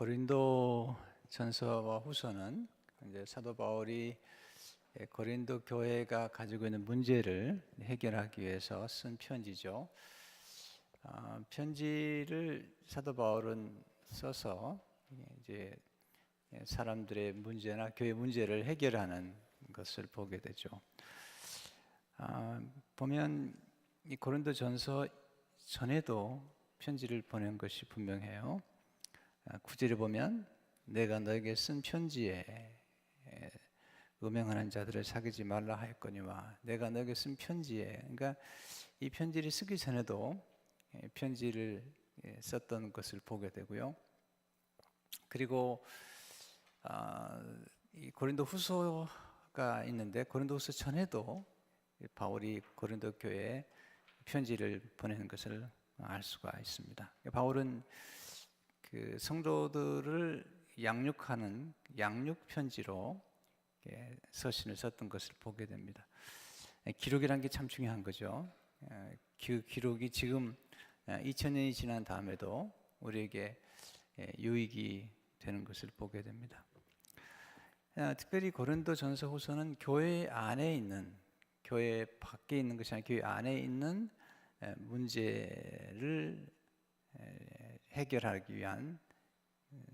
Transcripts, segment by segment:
고린도 전서와 후서는 이제 사도 바울이 고린도 교회가 가지고 있는 문제를 해결하기 위해서 쓴 편지죠. 편지를 사도 바울은 써서 이제 사람들의 문제나 교회 문제를 해결하는 것을 보게 되죠. 보면 이 고린도 전서 전에도 편지를 보낸 것이 분명해요. 9절에 보면 내가 너에게 쓴 편지에 음행하는 자들을 사귀지 말라 하였거니와, 내가 너에게 쓴 편지에, 그러니까 이 편지를 쓰기 전에도 편지를 썼던 것을 보게 되고요. 그리고 이 고린도 후서가 있는데 고린도 후서 전에도 바울이 고린도 교회에 편지를 보내는 것을 알 수가 있습니다. 바울은 그 성도들을 양육하는 양육 편지로 서신을 썼던 것을 보게 됩니다. 기록이란 게 참 중요한 거죠. 그 기록이 지금 2000년이 지난 다음에도 우리에게 유익이 되는 것을 보게 됩니다. 특별히 고린도 전서 후서는 교회 안에 있는, 교회 밖에 있는 것이 아니라 교회 안에 있는 문제를 해결하기 위한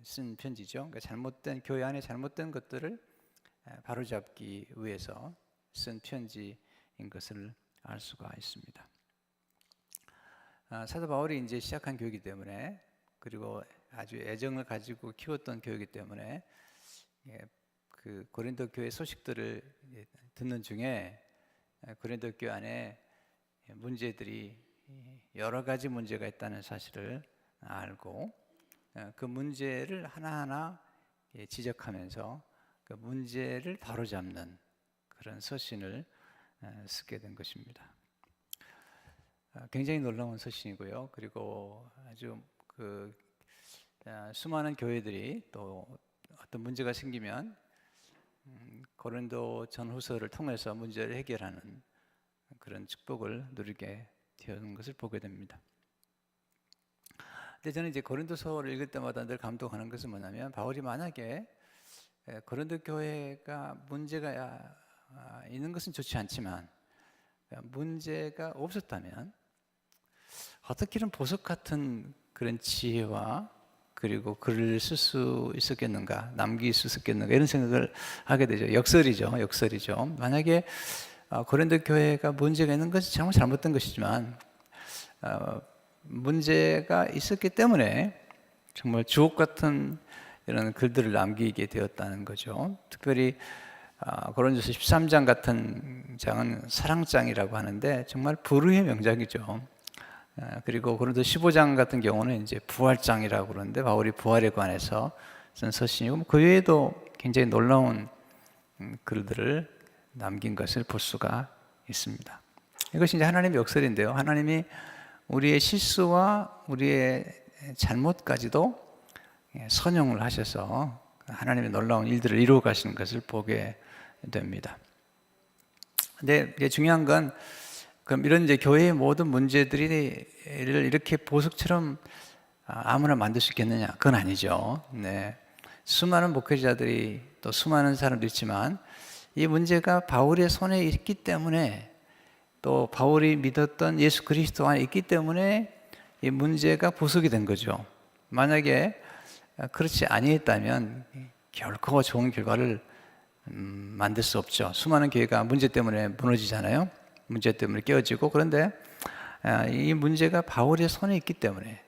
쓴 편지죠. 그러니까 잘못된, 교회 안에 잘못된 것들을 바로잡기 위해서 쓴 편지인 것을 알 수가 있습니다. 사도 바울이 이제 시작한 교회이기 때문에, 그리고 아주 애정을 가지고 키웠던 교회이기 때문에 그 고린도 교회 소식들을 듣는 중에 고린도 교회 안에 문제들이 여러 가지 문제가 있다는 사실을 알고 그 문제를 하나하나 지적하면서 그 문제를 바로잡는 그런 서신을 쓰게 된 것입니다. 굉장히 놀라운 서신이고요. 그리고 아주 수많은 교회들이 또 어떤 문제가 생기면 고린도 전후서를 통해서 문제를 해결하는 그런 축복을 누리게 되는 것을 보게 됩니다. 근데 저는 이제 고린도서를 읽을 때마다 늘 감동하는 것은 뭐냐면, 바울이 만약에 고린도 교회가 문제가 있는 것은 좋지 않지만 문제가 없었다면 어떻게 이런 보석 같은 그런 지혜와 그리고 글을 쓸 수 있었겠는가, 남길 수 있었겠는가, 이런 생각을 하게 되죠. 역설이죠. 만약에 고린도 교회가 문제가 있는 것이 정말 잘못된 것이지만 문제가 있었기 때문에 정말 주옥 같은 이런 글들을 남기게 되었다는 거죠. 특별히 고린도서 13장 같은 장은 사랑장이라고 하는데 정말 불후의 명작이죠. 그리고 고린도 15장 같은 경우는 이제 부활장이라고 그러는데 바울이 부활에 관해서 쓴 서신이고, 그 외에도 굉장히 놀라운 글들을 남긴 것을 볼 수가 있습니다. 이것이 이제 하나님의 역설인데요. 하나님이 우리의 실수와 우리의 잘못까지도 선용을 하셔서 하나님의 놀라운 일들을 이루어 가시는 것을 보게 됩니다. 근데 이제 중요한 건, 그럼 이런 이제 교회의 모든 문제들을 이렇게 보석처럼 아무나 만들 수 있겠느냐? 그건 아니죠. 네. 수많은 목회자들이, 또 수많은 사람들이 있지만 이 문제가 바울의 손에 있기 때문에, 또 바울이 믿었던 예수 그리스도 안에 있기 때문에 이 문제가 보석이 된 거죠. 만약에 그렇지 아니했다면 결코 좋은 결과를 만들 수 없죠. 수많은 교회가 문제 때문에 무너지잖아요. 문제 때문에 깨어지고. 그런데 이 문제가 바울의 손에 있기 때문에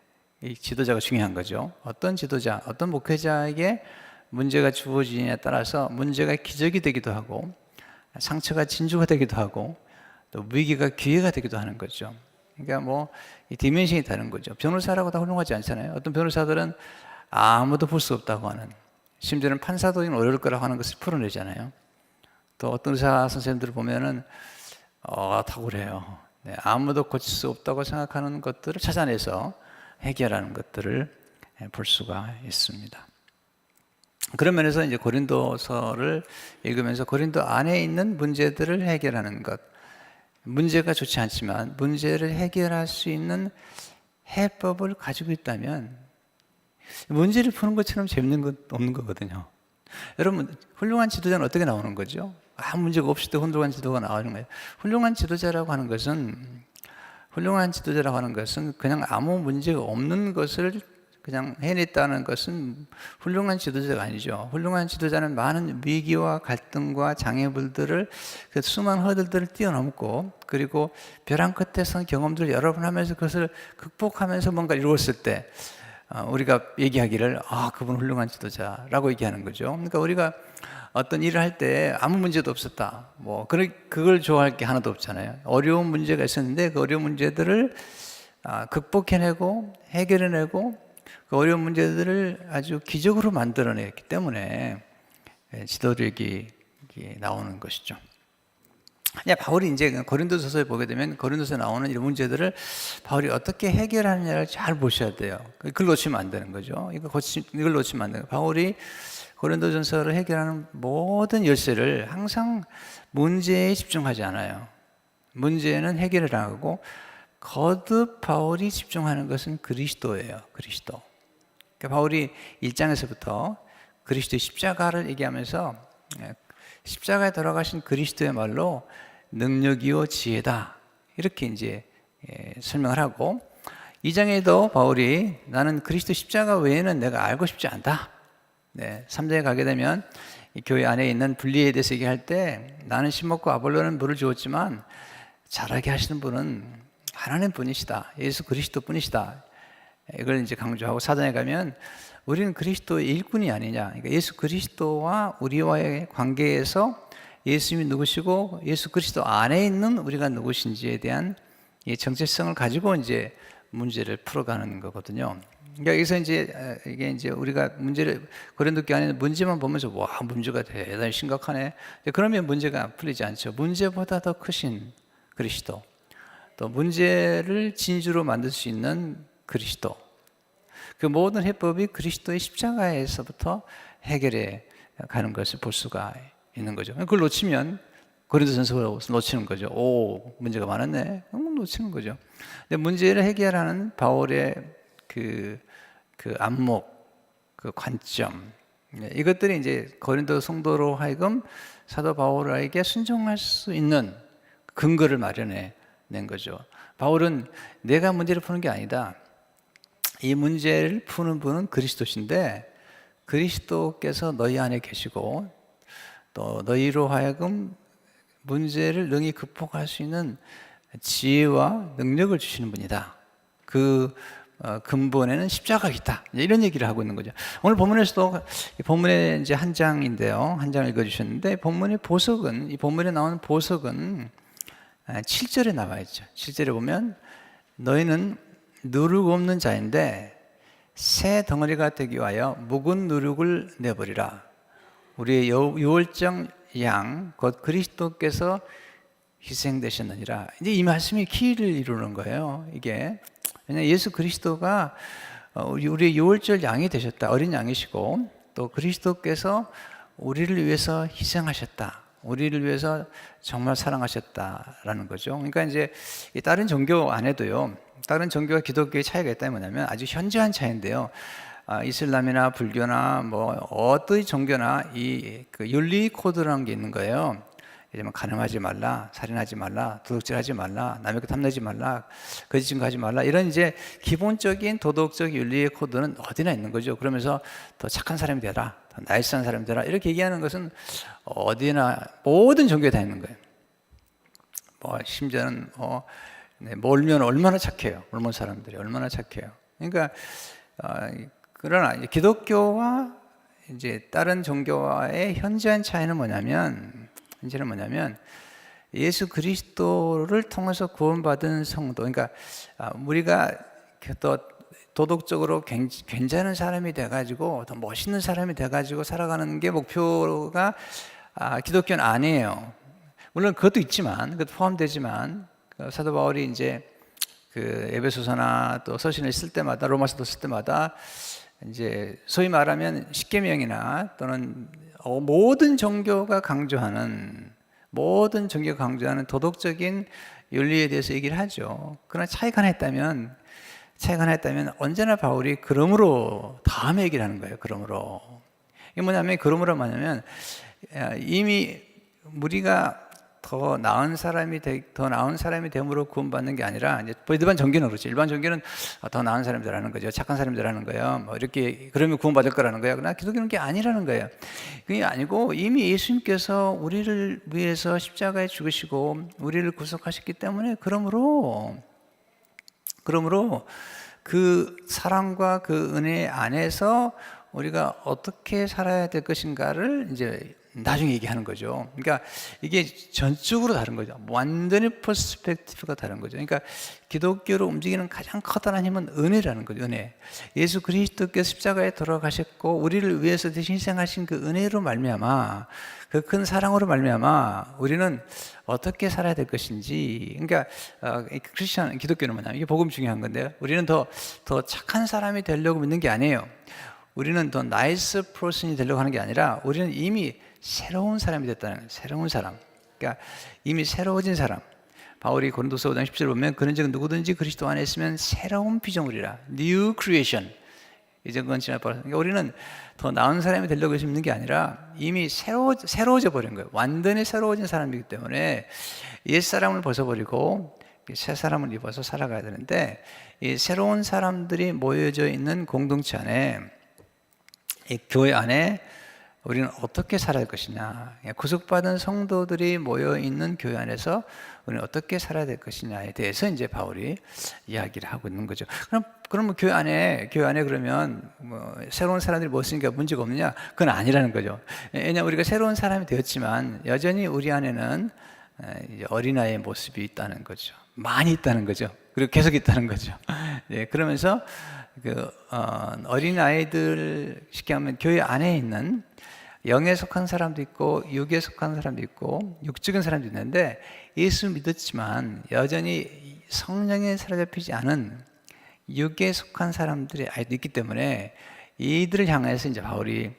이 지도자가 중요한 거죠. 어떤 지도자, 어떤 목회자에게 문제가 주어지느냐에 따라서 문제가 기적이 되기도 하고, 상처가 진주가 되기도 하고, 또 위기가 기회가 되기도 하는 거죠. 그러니까 이 디멘션이 다른 거죠. 변호사라고 다 훌륭하지 않잖아요. 어떤 변호사들은 아무도 볼 수 없다고 하는, 심지어는 판사도 어려울 거라고 하는 것을 풀어내잖아요. 또 어떤 의사 선생님들을 보면은 탁월해요. 네, 아무도 고칠 수 없다고 생각하는 것들을 찾아내서 해결하는 것들을 볼 수가 있습니다. 그런 면에서 이제 고린도서를 읽으면서 고린도 안에 있는 문제들을 해결하는 것, 문제가 좋지 않지만 문제를 해결할 수 있는 해법을 가지고 있다면 문제를 푸는 것처럼 재밌는 건 없는 거거든요. 여러분, 훌륭한 지도자는 어떻게 나오는 거죠? 아무 문제가 없이도 훌륭한 지도가 나오는 거예요. 훌륭한 지도자라고 하는 것은 그냥 아무 문제가 없는 것을 그냥 해냈다는 것은 훌륭한 지도자가 아니죠. 훌륭한 지도자는 많은 위기와 갈등과 장애물들을, 그 수많은 허들들을 뛰어넘고, 그리고 벼랑 끝에서 경험들을 여러 번 하면서 그것을 극복하면서 뭔가 이루었을 때 우리가 얘기하기를 그분 훌륭한 지도자라고 얘기하는 거죠. 그러니까 우리가 어떤 일을 할 때 아무 문제도 없었다, 그걸 좋아할 게 하나도 없잖아요. 어려운 문제가 있었는데 그 어려운 문제들을 극복해내고 해결해내고 그 어려운 문제들을 아주 기적으로 만들어냈기 때문에 지도력이 나오는 것이죠. 바울이 이제 고린도서에 보게 되면 고린도서에 나오는 이런 문제들을 바울이 어떻게 해결하느냐를 잘 보셔야 돼요. 그걸 놓치면 안 되는 거죠. 이걸 놓치면 안 돼요. 바울이 고린도전서를 해결하는 모든 열쇠를 항상 문제에 집중하지 않아요. 문제는 해결을 안 하고 거듭 바울이 집중하는 것은 그리스도예요. 그리스도. 그러니까 바울이 1장에서부터 그리스도의 십자가를 얘기하면서 십자가에 돌아가신 그리스도의 말로 능력이요 지혜다, 이렇게 이제 설명을 하고, 2장에도 바울이 나는 그리스도 십자가 외에는 내가 알고 싶지 않다. 3장에 가게 되면 이 교회 안에 있는 분리에 대해서 얘기할 때 나는 심었고 아볼로는 물을 주었지만 자라게 하시는 분은 하나님 분이시다. 예수 그리스도 분이시다. 이걸 이제 강조하고, 4장에 가면 우리는 그리스도의 일꾼이 아니냐. 그러니까 예수 그리스도와 우리와의 관계에서 예수님이 누구시고 예수 그리스도 안에 있는 우리가 누구신지에 대한 이 정체성을 가지고 이제 문제를 풀어가는 거거든요. 그러니까 여기서 이게 우리가 문제를, 고린도 교회 안에 문제만 보면서 문제가 대단히 심각하네. 그러면 문제가 풀리지 않죠. 문제보다 더 크신 그리스도, 또 문제를 진주로 만들 수 있는 그리스도, 그 모든 해법이 그리스도의 십자가에서부터 해결해 가는 것을 볼 수가 있는 거죠. 그걸 놓치면 고린도전서를 놓치는 거죠. 문제가 많았네. 놓치는 거죠. 근데 문제를 해결하는 바울의 그 안목, 그 관점, 이것들이 이제 고린도 성도로 하여금 사도 바울에게 순종할 수 있는 근거를 마련해 낸 거죠. 바울은 내가 문제를 푸는 게 아니다. 이 문제를 푸는 분은 그리스도신데 그리스도께서 너희 안에 계시고 또 너희로 하여금 문제를 능히 극복할 수 있는 지혜와 능력을 주시는 분이다. 그 근본에는 십자가가 있다. 이런 얘기를 하고 있는 거죠. 오늘 본문에서도, 본문에 이제 한 장인데요. 한 장을 읽어주셨는데, 이 본문에 나오는 보석은 7절에 나와 있죠. 7절에 보면 너희는 누룩 없는 자인데 새 덩어리가 되기 위하여 묵은 누룩을 내버리라. 우리의 유월장 양 곧 그리스도께서 희생되셨느니라. 이제 이 말씀이 키를 이루는 거예요. 이게 왜냐, 예수 그리스도가 우리의 유월절 양이 되셨다. 어린 양이시고 또 그리스도께서 우리를 위해서 희생하셨다. 우리를 위해서 정말 사랑하셨다라는 거죠. 그러니까 이제 다른 종교 안에도요, 다른 종교와 기독교의 차이가 있다면 뭐냐면 아주 현저한 차이인데요. 이슬람이나 불교나 어떤 종교나 그 윤리 코드라는 게 있는 거예요. 예를 들면 간음하지 말라, 살인하지 말라, 도둑질하지 말라, 남의 것 탐내지 말라, 거짓 증거하지 말라, 이런 이제 기본적인 도덕적 윤리의 코드는 어디나 있는 거죠. 그러면서 더 착한 사람이 되라, 더 나이스한 사람이 되라, 이렇게 얘기하는 것은 어디나 모든 종교에 다 있는 거예요. 심지어는 몰면 얼마나 착해요. 몰몬 사람들이 얼마나 착해요. 그러니까 그러나 기독교와 이제 다른 종교와의 현저한 차이는 뭐냐면 예수 그리스도를 통해서 구원받은 성도, 그러니까 우리가 또 도덕적으로 괜찮은 사람이 돼가지고 더 멋있는 사람이 돼가지고 살아가는 게 목표가 기독교는 아니에요. 물론 그것도 있지만, 그것도 포함되지만, 사도 바울이 이제 그 에베소서나 또 서신을 쓸 때마다, 로마서도 쓸 때마다 이제 소위 말하면 십계명이나 또는 모든 종교가 강조하는 도덕적인 윤리에 대해서 얘기를 하죠. 그러나 차이가 하나 있다면 차이가 하나 있다면 언제나 바울이 그러므로 다음에 얘기를 하는 거예요. 그러므로. 이게 뭐냐면 그러므로 뭐냐면 이미 우리가 더 나은 사람이 됨으로 구원받는 게 아니라 이제 일반 종교는 그렇죠. 일반 종교는 더 나은 사람이 되라는 거죠. 착한 사람이 되라는 거예요. 뭐 이렇게 그러면 구원받을 거라는 거예요. 그러나 기독교는 그게 아니라는 거예요. 그게 아니고 이미 예수님께서 우리를 위해서 십자가에 죽으시고 우리를 구속하셨기 때문에 그러므로 그 사랑과 그 은혜 안에서 우리가 어떻게 살아야 될 것인가를 이제 나중에 얘기하는 거죠. 그러니까 이게 전적으로 다른 거죠. 완전히 퍼스펙티브가 다른 거죠. 그러니까 기독교로 움직이는 가장 커다란 힘은 은혜라는 거죠. 은혜. 예수 그리스도께서 십자가에 돌아가셨고 우리를 위해서 대신 희생하신 그 은혜로 말미암아, 그 큰 사랑으로 말미암아 우리는 어떻게 살아야 될 것인지. 그러니까 기독교는 뭐냐면 이게 복음 중요한 건데요. 우리는 더 착한 사람이 되려고 믿는 게 아니에요. 우리는 더 나이스 퍼슨이 되려고 하는 게 아니라 우리는 이미 새로운 사람이 됐다는 거예요. 새로운 사람. 그러니까 이미 새로워진 사람. 바울이 고린도서 5장 10절 보면 그런즉 누구든지 그리스도 안에 있으면 새로운 피조물이라. New creation. 이제 그건 지나버렸어요. 그러니까 우리는 더 나은 사람이 되려고 믿는 게 아니라 이미 새로워져 버린 거예요. 완전히 새로워진 사람이기 때문에 옛사람을 벗어버리고 새 사람을 입어서 살아가야 되는데 이 새로운 사람들이 모여져 있는 공동체 안에, 이 교회 안에 우리는 어떻게 살아야 할 것이냐, 구속받은 성도들이 모여있는 교회 안에서 우리는 어떻게 살아야 될 것이냐에 대해서 이제 바울이 이야기를 하고 있는 거죠. 그럼 교회 안에 그러면 뭐 새로운 사람들이 모였으니까 문제가 없느냐? 그건 아니라는 거죠. 왜냐하면 우리가 새로운 사람이 되었지만 여전히 우리 안에는 어린아이의 모습이 있다는 거죠. 많이 있다는 거죠. 그리고 계속 있다는 거죠. 네, 그러면서 어린아이들, 쉽게 하면 교회 안에 있는 영에 속한 사람도 있고 육에 속한 사람도 있고 육적인 사람도 있는데 예수 믿었지만 여전히 성령에 사로잡히지 않은 육에 속한 사람들이 아직도 있기 때문에 이들을 향해서 이제 바울이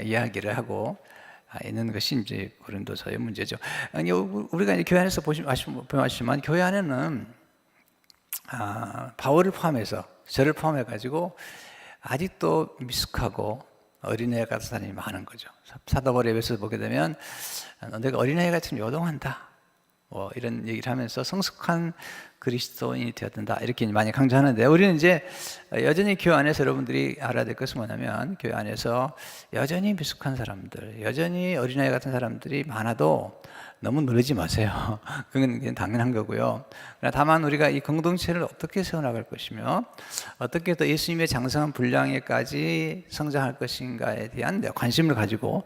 이야기를 하고 있는 것이 이제 고린도서의 문제죠. 아니, 우리가 이제 교회 안에서 보시면 교회 안에는 바울을 포함해서 저를 포함해 가지고 아직도 미숙하고 어린애 같은 사람이 많은 거죠. 사도 바울의 에베소서 보게 되면 내가 어린애 같은 요동한다, 뭐 이런 얘기를 하면서 성숙한 그리스도인이 되었다 이렇게 많이 강조하는데, 우리는 이제 여전히 교회 안에서 여러분들이 알아야 될 것은 뭐냐면 교회 안에서 여전히 미숙한 사람들, 여전히 어린아이 같은 사람들이 많아도 너무 놀라지 마세요. 그건 당연한 거고요. 다만 우리가 이 공동체를 어떻게 세워나갈 것이며 어떻게 더 예수님의 장성한 분량에까지 성장할 것인가에 대한 관심을 가지고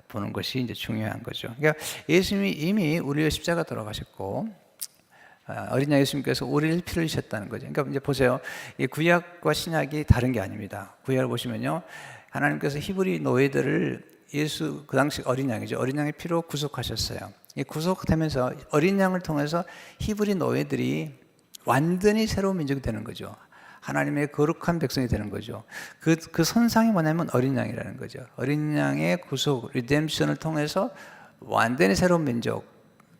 보는 것이 이제 중요한 거죠. 그러니까 예수님이 이미 우리의 십자가 돌아가셨고 어린 양 예수님께서 우리를 피를 흘리셨다는 거죠. 그러니까 이제 보세요. 이 구약과 신약이 다른 게 아닙니다. 구약을 보시면요, 하나님께서 히브리 노예들을 그 당시 어린 양이죠. 어린 양의 피로 구속하셨어요. 구속되면서 어린 양을 통해서 히브리 노예들이 완전히 새로운 민족이 되는 거죠. 하나님의 거룩한 백성이 되는 거죠. 그 선상이 뭐냐면 어린 양이라는 거죠. 어린 양의 구속, 리뎀션을 통해서 완전히 새로운 민족,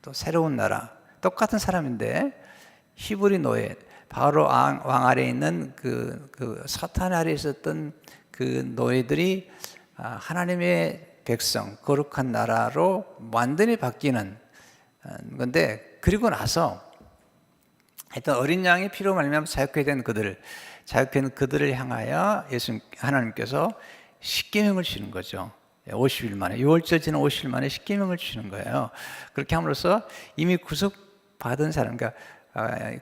또 새로운 나라, 똑같은 사람인데 히브리 노예, 바로 왕 아래에 있는 그 사탄 아래에 있었던 그 노예들이 하나님의 백성, 거룩한 나라로 완전히 바뀌는 건데, 그리고 나서 하여튼 어린 양의 피로 말미암아 자유케 된 그들을 향하여 하나님께서 십계명을 주시는 거죠. 50일 만에, 6월절 지난 50일 만에 십계명을 주시는 거예요. 그렇게 함으로써 이미 구속받은 사람, 그러니까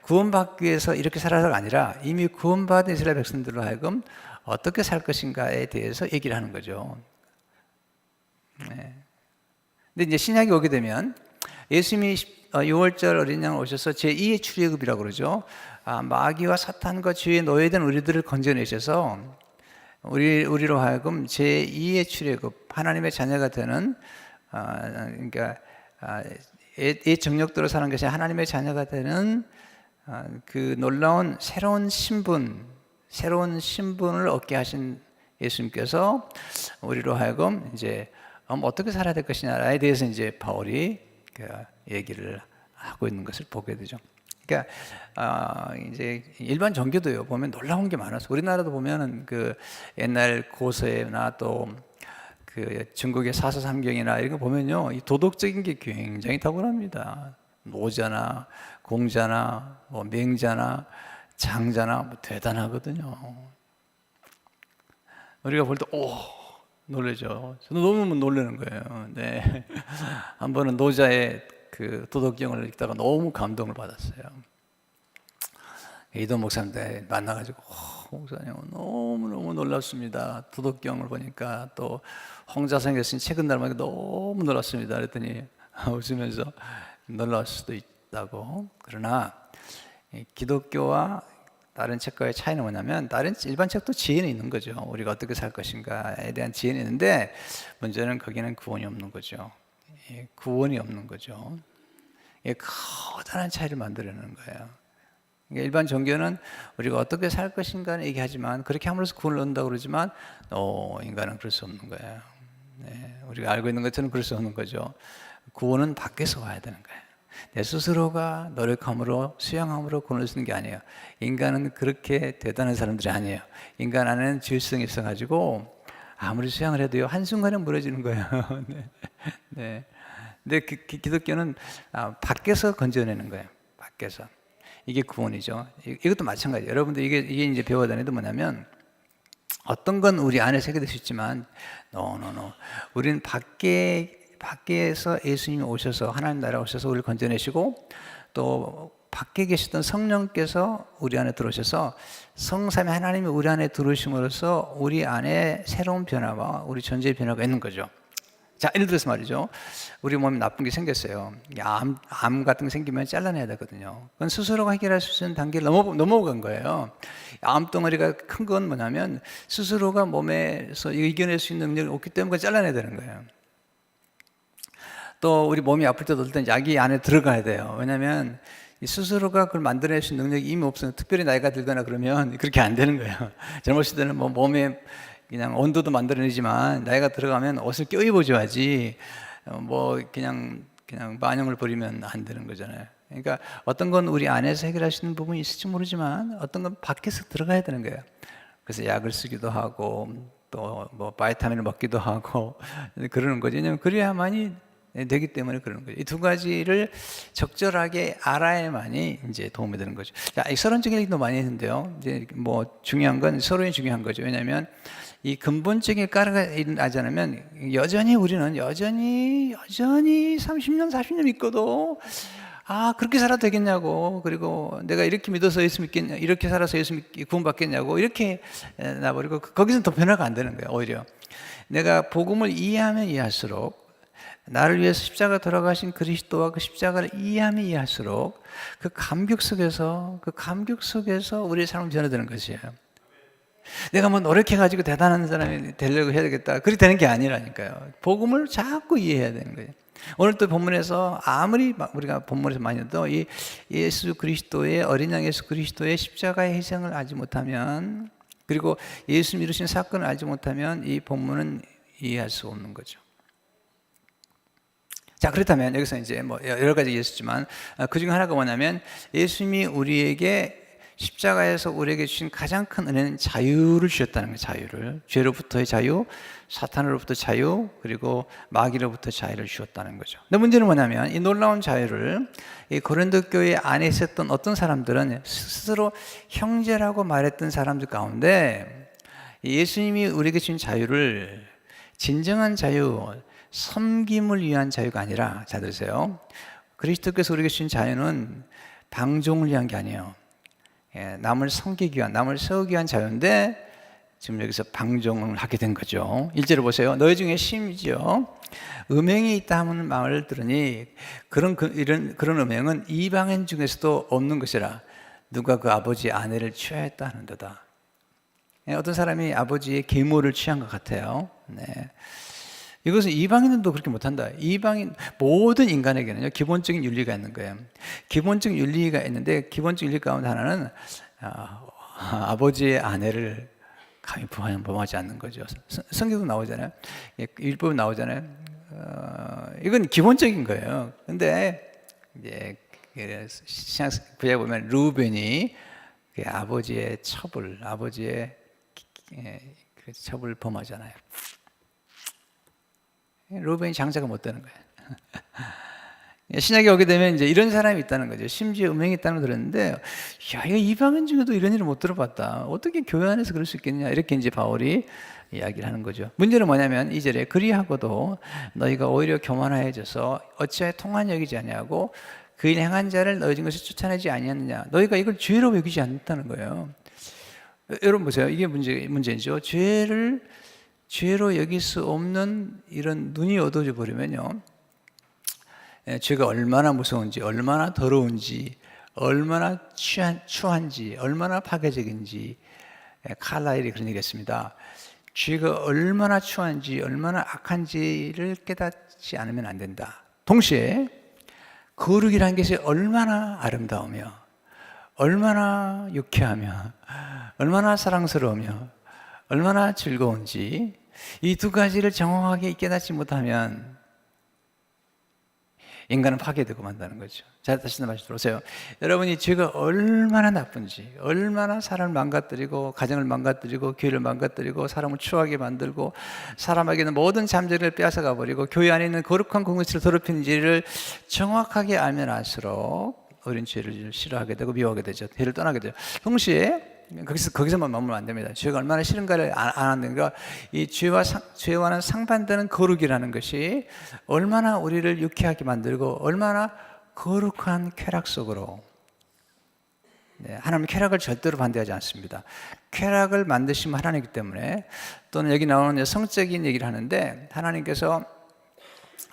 구원받기 위해서 이렇게 살아서가 아니라 이미 구원받은 이스라엘 백성들로 하여금 어떻게 살 것인가에 대해서 얘기를 하는 거죠. 네. 근데 이제 신약이 오게 되면 예수님이 6월절 어린 양 오셔서 제2의 출애굽이라고 그러죠. 마귀와 사탄과 죄의 노예된 우리들을 건져내셔서 우리로 하여금 제2의 출애굽, 하나님의 자녀가 되는, 그러니까 이 정력대로 사는 것이 하나님의 자녀가 되는 그 놀라운 새로운 신분을 얻게 하신 예수님께서 우리로 하여금 이제 어떻게 살아야 될 것이냐에 대해서 이제 바울이 얘기를 하고 있는 것을 보게 되죠. 그러니까 이제 일반 종교도요 보면 놀라운 게 많았어. 우리나라도 보면은 그 옛날 고서나 또 그 중국의 사서삼경이나 이런 거 보면요, 이 도덕적인 게 굉장히 탁월합니다. 노자나 공자나 뭐 맹자나 장자나 뭐 대단하거든요. 우리가 볼 때 놀라죠. 저도 너무 놀라는 거예요. 네. 한 번은 노자의 그 도덕경을 읽다가 너무 감동을 받았어요. 이도 목사님들 만나가지고 목사님 너무너무 놀랐습니다. 도덕경을 보니까 또 홍자성에 쓴 책은 달마다 너무 놀랐습니다. 그랬더니 웃으면서 놀랄 수도 있다고. 그러나 기독교와 다른 책과의 차이는 뭐냐면, 다른 일반 책도 지혜는 있는 거죠. 우리가 어떻게 살 것인가에 대한 지혜는 있는데, 문제는 거기는 구원이 없는 거죠. 구원이 없는 거죠. 커다란 차이를 만들어내는 거예요. 그러니까 일반 종교는 우리가 어떻게 살 것인가는 얘기하지만, 그렇게 함으로써 구원을 얻는다고 그러지만 인간은 그럴 수 없는 거예요. 네, 우리가 알고 있는 것처럼 그럴 수 없는 거죠. 구원은 밖에서 와야 되는 거예요. 내 스스로가 노력함으로 수양함으로 구원을 얻는 게 아니에요. 인간은 그렇게 대단한 사람들이 아니에요. 인간 안에는 죄성이 있어가지고 아무리 수양을 해도요 한순간에 무너지는 거예요. 네. 네. 근데 기독교는 밖에서 건져내는 거예요. 밖에서. 이게 구원이죠. 이것도 마찬가지예요. 여러분들 이게 이제 배워야 되는 게 뭐냐면, 어떤 건 우리 안에 새겨질 수 있지만, 우리는 밖에서 예수님이 오셔서, 하나님 나라 오셔서 우리를 건져내시고, 또 밖에 계시던 성령께서 우리 안에 들어오셔서 성삼위 하나님이 우리 안에 들어오심으로써 우리 안에 새로운 변화와 우리 존재의 변화가 있는 거죠. 자, 예를 들어서 말이죠, 우리 몸에 나쁜 게 생겼어요. 암 같은 게 생기면 잘라내야 되거든요. 그건 스스로가 해결할 수 있는 단계를 넘어간 거예요. 암덩어리가 큰 건 뭐냐면, 스스로가 몸에서 이겨낼 수 있는 능력이 없기 때문에 잘라내야 되는 거예요. 또 우리 몸이 아플 때도 어떤 약이 안에 들어가야 돼요. 왜냐하면 스스로가 그걸 만들어낼 수 있는 능력이 이미 없으면, 특별히 나이가 들거나 그러면 그렇게 안 되는 거예요. 젊었을 때는 뭐 몸에 그냥 온도도 만들어내지만, 나이가 들어가면 옷을 껴입어줘야지 뭐 그냥 만용을 부리면 안 되는 거잖아요. 그러니까 어떤 건 우리 안에서 해결할 수 있는 부분이 있을지 모르지만, 어떤 건 밖에서 들어가야 되는 거예요. 그래서 약을 쓰기도 하고 또 뭐 바이타민을 먹기도 하고 그러는 거죠. 왜냐하면 그래야만이 되기 때문에 그러는 거죠. 이 두 가지를 적절하게 알아야만이 이제 도움이 되는 거죠. 자, 이 서론적인 얘기도 많이 했는데요. 이제 뭐 중요한 건 서론이 중요한 거죠. 왜냐하면 이 근본적인 까르가 일어나지 않으면 우리는 여전히 30년, 40년 믿고도 그렇게 살아도 되겠냐고, 그리고 내가 이렇게 믿어서 예수 믿겠냐, 이렇게 살아서 예수 구원 받겠냐고, 이렇게 나버리고 거기서는 더 변화가 안 되는 거예요. 오히려 내가 복음을 이해하면 이해할수록, 나를 위해서 십자가 돌아가신 그리스도와 그 십자가를 이해하면 이해할수록 그 감격 속에서 우리의 삶을 변화되는 것이에요. 내가 뭐 노력해가지고 대단한 사람이 되려고 해야 되겠다, 그렇게 되는 게 아니라니까요. 복음을 자꾸 이해해야 되는 거예요. 오늘 또 본문에서 아무리 우리가 본문에서 많이 해도 이 예수 그리스도의, 어린 양 예수 그리스도의 십자가의 희생을 알지 못하면, 그리고 예수 이루신 사건을 알지 못하면 이 본문은 이해할 수 없는 거죠. 자, 그렇다면 여기서 이제 뭐 여러 가지 얘기했지만, 그 중에 하나가 뭐냐면, 예수님이 우리에게 십자가에서 우리에게 주신 가장 큰 은혜는 자유를 주셨다는 거예요. 자유를. 죄로부터의 자유, 사탄으로부터 자유, 그리고 마귀로부터 자유를 주셨다는 거죠. 근데 문제는 뭐냐면, 이 놀라운 자유를 이 고린도 교회 안에 있었던 어떤 사람들은 스스로 형제라고 말했던 사람들 가운데, 예수님이 우리에게 주신 자유를 진정한 자유, 섬김을 위한 자유가 아니라, 잘 들으세요, 그리스도께서 우리에게 주신 자유는 방종을 위한 게 아니에요. 남을 섬기기 위한, 남을 세우기 위한 자유인데, 지금 여기서 방종을 하게 된 거죠. 1절을 보세요. 너희 중에 심지어 음행이 있다 하는 말을 들으니 그런 음행은 이방인 중에서도 없는 것이라, 누가 그 아버지의 아내를 취하였다 하는도다. 어떤 사람이 아버지의 계모를 취한 것 같아요. 네. 이것은 이방인들도 그렇게 못한다. 모든 인간에게는요, 기본적인 윤리가 있는 거예요. 기본적인 윤리가 있는데, 기본적인 윤리 가운데 하나는 아버지의 아내를 감히 범하지 않는 거죠. 성경도 나오잖아요. 율법 나오잖아요. 이건 기본적인 거예요. 근데 이제 신약 구약에 보면 루벤이 그 아버지의 첩을, 아버지의 그 첩을 범하잖아요. 루벤이 장자가 못 되는 거예요. 신약에 오게 되면 이제 이런 사람이 있다는 거죠. 심지어 음행이 있다는 걸 들었는데, 야, 이거 이방인 중에도 이런 일을 못 들어봤다. 어떻게 교회 안에서 그럴 수 있겠냐. 이렇게 이제 바울이 이야기를 하는 거죠. 문제는 뭐냐면 2절에 그리하고도 너희가 오히려 교만하여져서 어찌하여 통한 여기지 아니하고 그 일 행한 자를 너희 중에서 쫓아내지 아니하느냐. 너희가 이걸 죄로 여기지 않는다는 거예요. 여러분 보세요. 이게 문제죠. 죄로 여길 수 없는 이런 눈이 어두워져 버리면요. 죄가 얼마나 무서운지, 얼마나 더러운지, 얼마나 추한지, 얼마나 파괴적인지 칼라일이 그런 얘기했습니다. 죄가 얼마나 추한지, 얼마나 악한지를 깨닫지 않으면 안 된다. 동시에 거룩이라는 것이 얼마나 아름다우며, 얼마나 유쾌하며, 얼마나 사랑스러우며, 얼마나 즐거운지 이 두 가지를 정확하게 깨닫지 못하면 인간은 파괴되고 만다는 거죠. 자, 다시 한번 말씀 들어보세요. 여러분이 죄가 얼마나 나쁜지, 얼마나 사람을 망가뜨리고 가정을 망가뜨리고 교회를 망가뜨리고 사람을 추하게 만들고 사람에게는 모든 잠재력을 빼앗아가 버리고 교회 안에 있는 거룩한 공동체를 더럽히는지를 정확하게 알면 알수록 어린 죄를 싫어하게 되고 미워하게 되죠. 죄를 떠나게 되죠. 동시에 거기서만 머물면 안 됩니다. 죄가 얼마나 싫은가를 아는가. 이 죄와는 상반되는 거룩이라는 것이 얼마나 우리를 유쾌하게 만들고 얼마나 거룩한 쾌락 속으로. 하나님은 쾌락을 절대로 반대하지 않습니다. 쾌락을 만드신 하나님이기 때문에, 또는 여기 나오는 성적인 얘기를 하는데, 하나님께서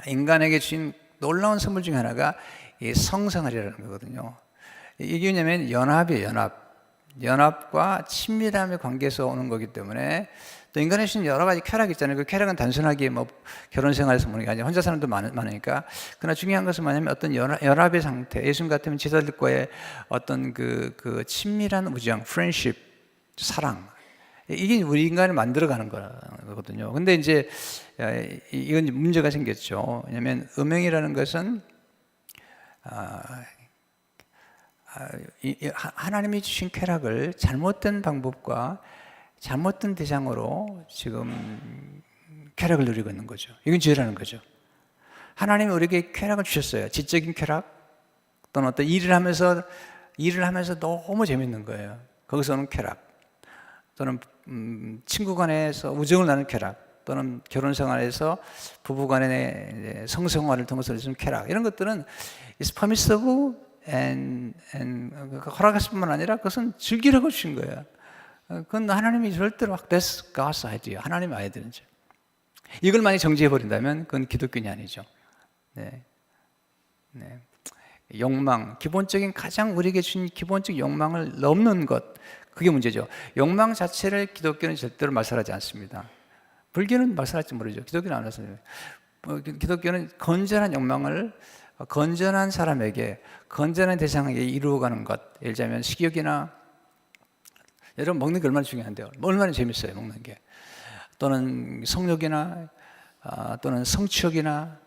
인간에게 주신 놀라운 선물 중에 하나가 이 성생활이라는 거거든요. 이게 뭐냐면 연합이에요. 연합과 친밀함의 관계에서 오는 거기 때문에, 또 인간의 주신 여러 가지 쾌락이 있잖아요. 그 쾌락은 단순하게 뭐 결혼 생활에서 보는 게 아니라 혼자 사는 사람도 많으니까. 그러나 중요한 것은 뭐냐면 어떤 연합의 상태, 예수님 같으면 제자들과의 어떤 그 친밀한 우정, 프렌십, 사랑, 이게 우리 인간을 만들어가는 거거든요. 근데 이제 이건 문제가 생겼죠. 왜냐하면 음행이라는 것은 하나님이 주신 쾌락을 잘못된 방법과 잘못된 대상으로 지금 쾌락을 누리고 있는 거죠. 이건 죄라는 거죠. 하나님이 우리에게 쾌락을 주셨어요. 지적인 쾌락, 또는 어떤 일을 하면서 너무 재밌는 거예요. 거기서 오는 쾌락, 또는 친구 간에서 우정을 나누는 쾌락, 또는 결혼 생활에서 부부 간의 성생활을 통해서 주는 쾌락, 이런 것들은 is permissible and 허락했을 뿐만 아니라 그것은 즐기라고 주신 거예요. 그건 하나님이 절대로 that's God's idea, 하나님의 아이디어죠. 이걸 많이 정지해버린다면 그건 기독교인이 아니죠. 네. 욕망, 기본적인 가장 우리에게 주신 기본적 욕망을 넘는 것, 그게 문제죠. 욕망 자체를 기독교는 절대로 말살하지 않습니다. 불교는 말살할지 모르죠. 기독교는 안 말살해요. 기독교는 건전한 욕망을 건전한 사람에게, 건전한 대상에게 이루어가는 것. 예를 들자면 식욕이나, 여러분 먹는 게 얼마나 중요한데요. 얼마나 재밌어요, 먹는 게. 또는 성욕이나, 또는 성취욕이나,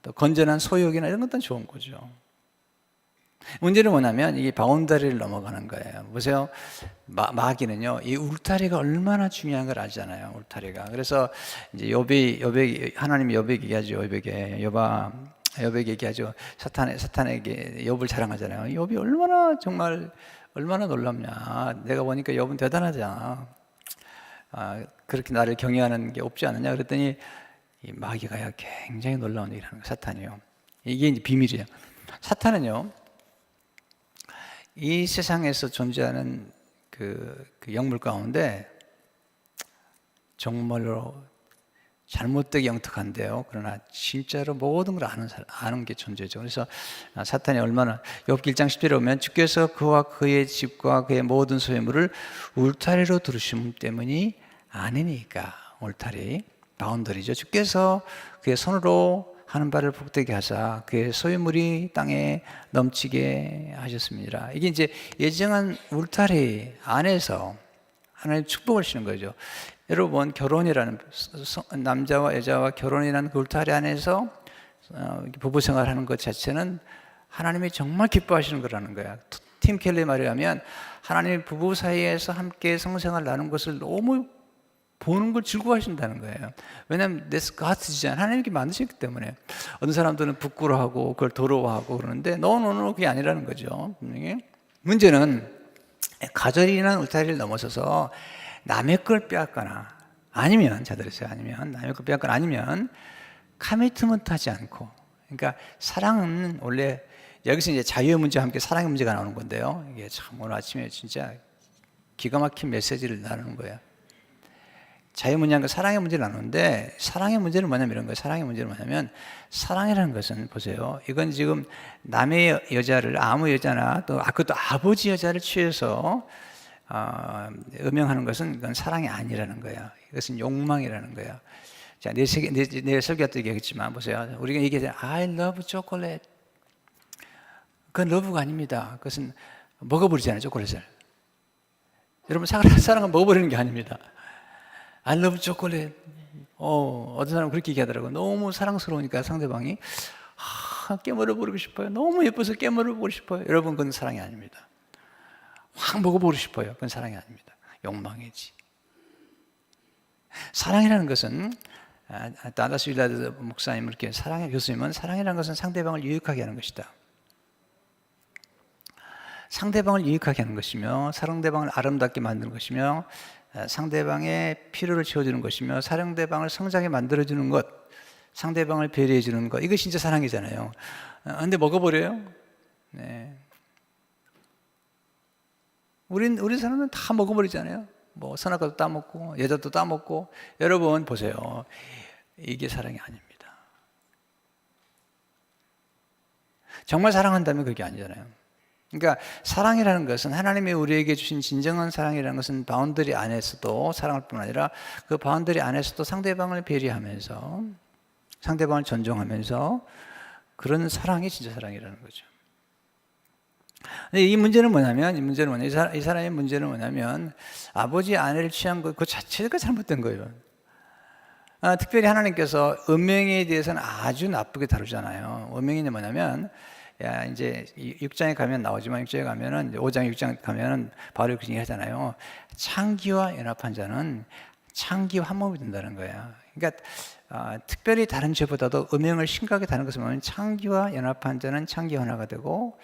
또 건전한 소욕이나 이런 것도 좋은 거죠. 문제는 뭐냐면 이게 바운더리를 넘어가는 거예요. 보세요. 마귀는요, 이 울타리가 얼마나 중요한 걸 알잖아요. 울타리가. 그래서 이제 하나님이 욥에게 얘기하죠. 욥에게 얘기하죠. 사탄에게 욥을 자랑하잖아요. 욥이 얼마나 놀랍냐. 내가 보니까 욥은 대단하잖아. 그렇게 나를 경외하는 게 없지 않느냐. 그랬더니 이 마귀가 굉장히 놀라운 얘기를 하는 거예요. 사탄이요. 이게 이제 비밀이에요. 사탄은요, 이 세상에서 존재하는 그 영물 가운데 정말로 잘못되게 영특한데요. 그러나 진짜로 모든 걸 아는 게 존재죠. 그래서 사탄이 얼마나, 욥기 1장 10절에 보면 주께서 그와 그의 집과 그의 모든 소유물을 울타리로 두르심 때문이 아니니까. 울타리, 바운더리죠. 주께서 그의 손으로 하는 바를 복되게 하사 그의 소유물이 땅에 넘치게 하셨습니다. 이게 이제 예정한 울타리 안에서 하나님 축복을 주시는 거죠. 여러분, 결혼이라는, 남자와 여자와 결혼이라는 그 울타리 안에서 부부 생활하는 것 자체는 하나님이 정말 기뻐하시는 거라는 거야. 팀 켈리 말에 하면 하나님이 부부 사이에서 함께 성생활 나눈 것을 너무 보는 걸 즐거워하신다는 거예요. 왜냐하면 that's God's design, 하나님께 만드셨기 때문에. 어떤 사람들은 부끄러워하고 그걸 더러워하고 그러는데 no, 그게 아니라는 거죠. 문제는 가정이나 울타리를 넘어서서 남의 걸 빼앗거나 아니면 잘 들으세요. 아니면 남의 걸 빼앗거나 아니면 커미트먼트 하지 않고, 그러니까 사랑은 원래 여기서 이제 자유의 문제와 함께 사랑의 문제가 나오는 건데요. 이게 참 오늘 아침에 진짜 기가 막힌 메시지를 나누는 거예요. 자유의 문제와 사랑의 문제를 나누는데 사랑의 문제는 뭐냐면 이런 거예요. 사랑의 문제는 뭐냐면 사랑이라는 것은 보세요. 이건 지금 남의 여자를 아무 여자나 또 그것도 아버지 여자를 취해서 음행하는 것은 이건 사랑이 아니라는 거예요. 이것은 욕망이라는 거예요. 자, 내 설교 때 얘기했지만 보세요. 우리가 얘기하잖아요. I love chocolate. 그건 러브가 아닙니다. 그것은 먹어버리잖아요, 초콜릿을. 여러분, 사랑은 먹어버리는 게 아닙니다. I love chocolate. 어떤 사람은 그렇게 얘기하더라고요. 너무 사랑스러우니까 상대방이 깨물어버리고 싶어요. 너무 예뻐서 깨물어버리고 싶어요. 여러분, 그건 사랑이 아닙니다. 확 먹어버리고 싶어요. 그건 사랑이 아닙니다. 욕망이지. 사랑이라는 것은 다다스 윌라드 목사님 이렇게 사랑의 교수님은 사랑이라는 것은 상대방을 유익하게 하는 것이다. 상대방을 유익하게 하는 것이며 상대방을 아름답게 만드는 것이며 상대방의 필요를 채워주는 것이며 상대방을 성장에 만들어주는 것, 상대방을 배려해주는 것, 이것이 진짜 사랑이잖아요. 근데 먹어버려요? 네. 우리 사람은 다 먹어버리잖아요. 뭐 선악과도 따먹고 여자도 따먹고. 여러분 보세요. 이게 사랑이 아닙니다. 정말 사랑한다면 그게 아니잖아요. 그러니까 사랑이라는 것은 하나님이 우리에게 주신 진정한 사랑이라는 것은 바운더리 안에서도 사랑할 뿐 아니라 그 바운더리 안에서도 상대방을 배려하면서 상대방을 존중하면서 그런 사랑이 진짜 사랑이라는 거죠. 근데 이 문제는 뭐냐면 이 사람의 문제는 뭐냐면 아버지 아내를 취한 것 그 자체가 잘못된 거예요. 특별히 하나님께서 음행에 대해서는 아주 나쁘게 다루잖아요. 음행이 뭐냐면 이제 6장에 가면 나오지만 6장에 가면은 5장 6장 가면은 바로 그 얘기 하잖아요. 창기와 연합한 자는 창기와 한 몸이 된다는 거예요. 그러니까 특별히 다른 죄보다도 음행을 심각하게 다른 것을 보면 창기와 연합한 자는 창기와 하나가 되고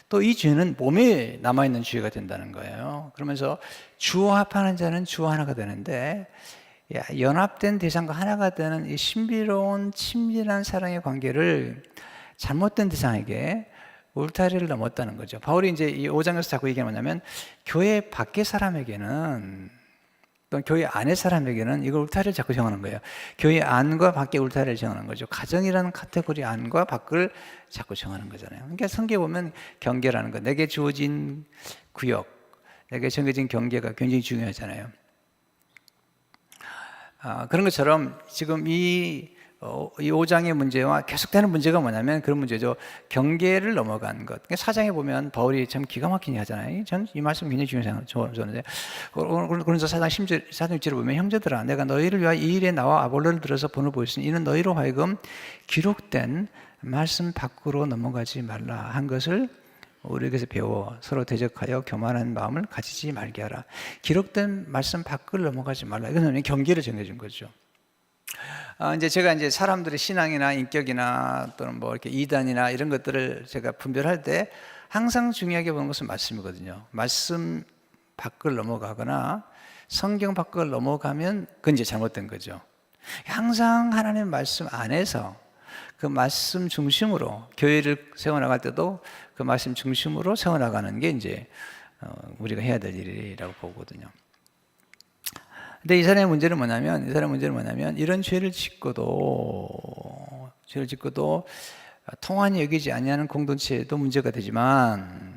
또 이 죄는 몸에 남아있는 죄가 된다는 거예요. 그러면서 주와 합하는 자는 주와 하나가 되는데 연합된 대상과 하나가 되는 이 신비로운 친밀한 사랑의 관계를 잘못된 대상에게 울타리를 넘었다는 거죠. 바울이 이제 이 5장에서 자꾸 얘기하는 뭐냐면 교회 밖의 사람에게는 또 교회 안의 사람에게는 이걸 울타리를 자꾸 정하는 거예요. 교회 안과 밖의 울타리를 정하는 거죠. 가정이라는 카테고리 안과 밖을 자꾸 정하는 거잖아요. 그러니까 성경에 보면 경계라는 거, 내게 주어진 구역, 내게 정해진 경계가 굉장히 중요하잖아요. 그런 것처럼 지금 이 5장의 문제와 계속되는 문제가 뭐냐면 그런 문제죠. 경계를 넘어간 것. 4장에 보면 바울이 참 기가 막히게 하잖아요. 전 이 말씀 굉장히 좋아하는데 그래서 4장 6절에 보면 형제들아 내가 너희를 위하여 이 일에 나와 아볼로를 들어서 본을 보였으니 이는 너희로 하여금 기록된 말씀 밖으로 넘어가지 말라 한 것을 우리에게서 배워 서로 대적하여 교만한 마음을 가지지 말게 하라. 기록된 말씀 밖을 넘어가지 말라. 이거는 경계를 정해준 거죠. 이제 제가 이제 사람들의 신앙이나 인격이나 또는 뭐 이렇게 이단이나 이런 것들을 제가 분별할 때 항상 중요하게 보는 것은 말씀이거든요. 말씀 밖을 넘어가거나 성경 밖을 넘어가면 그건 이제 잘못된 거죠. 항상 하나님의 말씀 안에서 그 말씀 중심으로 교회를 세워나갈 때도 그 말씀 중심으로 세워나가는 게 이제 우리가 해야 될 일이라고 보거든요. 근데 이 사람의 문제는 뭐냐면 이런 죄를 짓고도 통한이 여기지 아니하는 공동체에도 문제가 되지만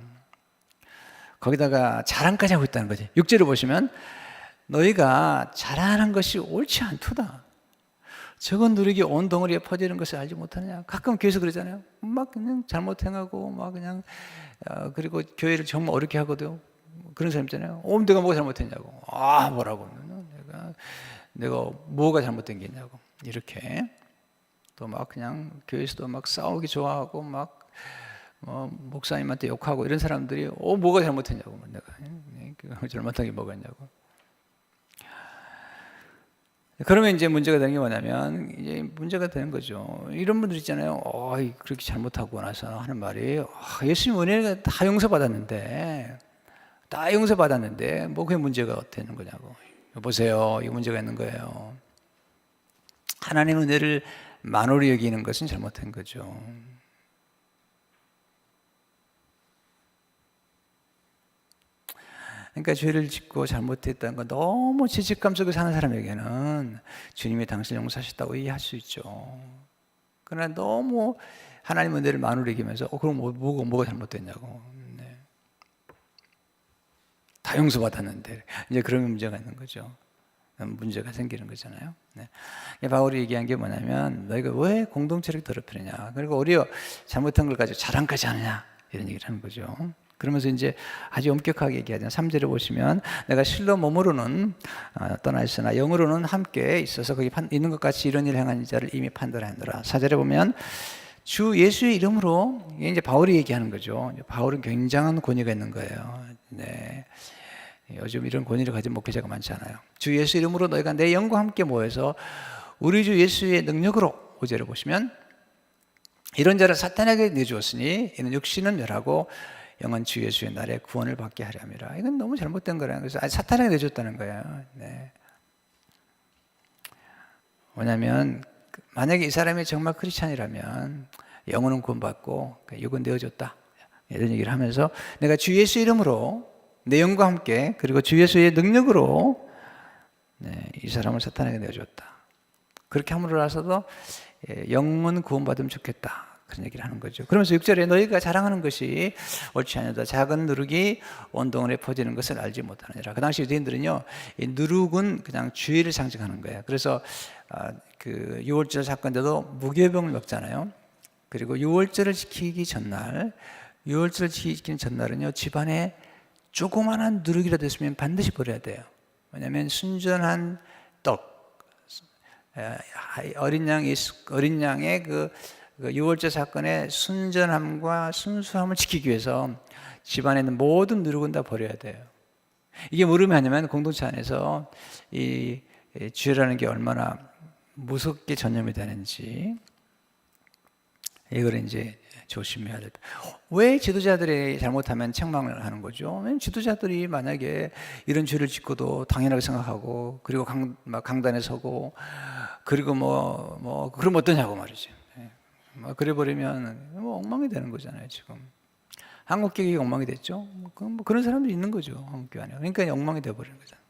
거기다가 자랑까지 하고 있다는 거지. 6절을 보시면 너희가 자랑하는 것이 옳지 않도다. 적은 누룩이 온 덩어리에 퍼지는 것을 알지 못하느냐. 가끔 교회에서 그러잖아요. 막 그냥 잘못 행하고 막 그냥 그리고 교회를 정말 어렵게 하거든요. 그런 사람 있잖아요. 내가 뭐가 잘못했냐고. 뭐라고. 내가 뭐가 잘못된 게 있냐고. 이렇게 또 막 그냥 교회에서도 막 싸우기 좋아하고 막 목사님한테 욕하고 이런 사람들이 뭐가 잘못했냐고, 내가 잘못한 게 뭐가 있냐고. 그러면 이제 문제가 되는 게 뭐냐면, 이제 문제가 되는 거죠. 이런 분들 있잖아요. 그렇게 잘못하고 나서 하는 말이, 예수님 은혜가 다 용서받았는데, 뭐 그게 문제가 되는 거냐고. 보세요, 이 문제가 있는 거예요. 하나님의 은혜를 만홀히 여기는 것은 잘못된 거죠. 그러니까 죄를 짓고 잘못했다는 건 너무 죄책감 속에 사는 사람에게는 주님이 당신을 용서하셨다고 이해할 수 있죠. 그러나 너무 하나님 은혜를 만홀히 여기면서 그럼 뭐가 잘못됐냐고. 네. 다 용서받았는데 이제 그러면 문제가 있는 거죠. 문제가 생기는 거잖아요. 네. 바울이 얘기한 게 뭐냐면, 너희가 왜 공동체를 더럽히느냐, 그리고 오히려 잘못한 걸 가지고 자랑까지 하느냐, 이런 얘기를 하는 거죠. 그러면서 이제 아주 엄격하게 얘기하잖아요. 3절에 보시면, 내가 실로 몸으로는 떠나 있으나 영으로는 함께 있어서 거기 있는 것 같이 이런 일을 행한 자를 이미 판단하노라. 4절에 보면 주 예수의 이름으로, 이제 바울이 얘기하는 거죠. 바울은 굉장한 권위가 있는 거예요. 네. 요즘 이런 권위를 가진 목회자가 많지 않아요. 주 예수 이름으로 너희가 내 영과 함께 모여서 우리 주 예수의 능력으로, 5절에 보시면, 이런 자를 사탄에게 내주었으니 이는 육신은 멸하고 영은 주 예수의 날에 구원을 받게 하려 함이라. 이건 너무 잘못된 거라는 거죠. 사탄에게 내줬다는 거예요. 네. 뭐냐면, 만약에 이 사람이 정말 크리스찬이라면 영혼은 구원받고 육은 내어줬다, 이런 얘기를 하면서, 내가 주 예수 이름으로 내 영과 함께 그리고 주 예수의 능력으로 이 사람을 사탄에게 내어줬다. 그렇게 함으로 나서도 영혼 구원받으면 좋겠다, 그런 얘기를 하는 거죠. 그러면서 6절에 너희가 자랑하는 것이 옳지 않다. 작은 누룩이 온 동안에 퍼지는 것을 알지 못하느니라. 그 당시 유대인들은요, 이 누룩은 그냥 주의를 상징하는 거예요. 그래서 그 유월절 사건 때도 무교병을 먹잖아요. 그리고 유월절을 지키기 전날, 유월절을 지키기 전날은요, 집안에 조그만한 누룩이라도 있으면 반드시 버려야 돼요. 왜냐하면 순전한 떡, 어린 양의 그 유월절 사건의 순전함과 순수함을 지키기 위해서 집안에 있는 모든 누룩은 다 버려야 돼요. 이게 뭐를 하냐면, 공동체 안에서 이 죄라는 게 얼마나 무섭게 전염이 되는지, 이걸 이제 조심해야 돼요. 왜 지도자들이 잘못하면 책망을 하는 거죠? 지도자들이 만약에 이런 죄를 짓고도 당연하게 생각하고, 그리고 강단에 서고, 그리고 그럼 어떠냐고 말이죠. 그래 버리면 엉망이 되는 거잖아요. 지금 한국 교회가 엉망이 됐죠. 그런 사람도 있는 거죠, 한국 교회 안에. 그러니까 엉망이 돼 버리는 거잖아요.